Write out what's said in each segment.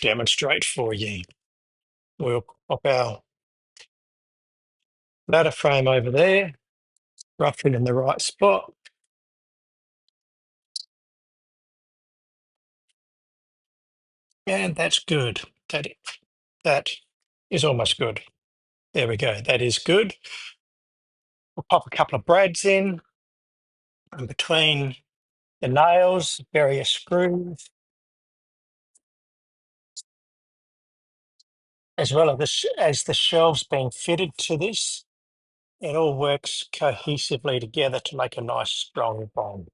demonstrate for you. We'll pop our ladder frame over there, rough it in the right spot. And that's good. That is almost good. There we go. That is good. We'll pop a couple of brads in and between the nails, various screws, as well as the shelves being fitted to this. It all works cohesively together to make a nice strong bond.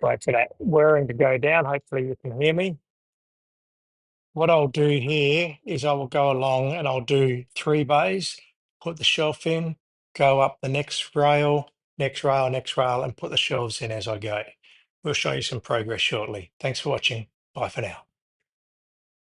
Wait for that whirring to go down. Hopefully you can hear me. What I'll do here is I will go along and I'll do 3 bays, put the shelf in, go up the next rail, next rail, next rail, and put the shelves in as I go. We'll show you some progress shortly. Thanks for watching. Bye for now.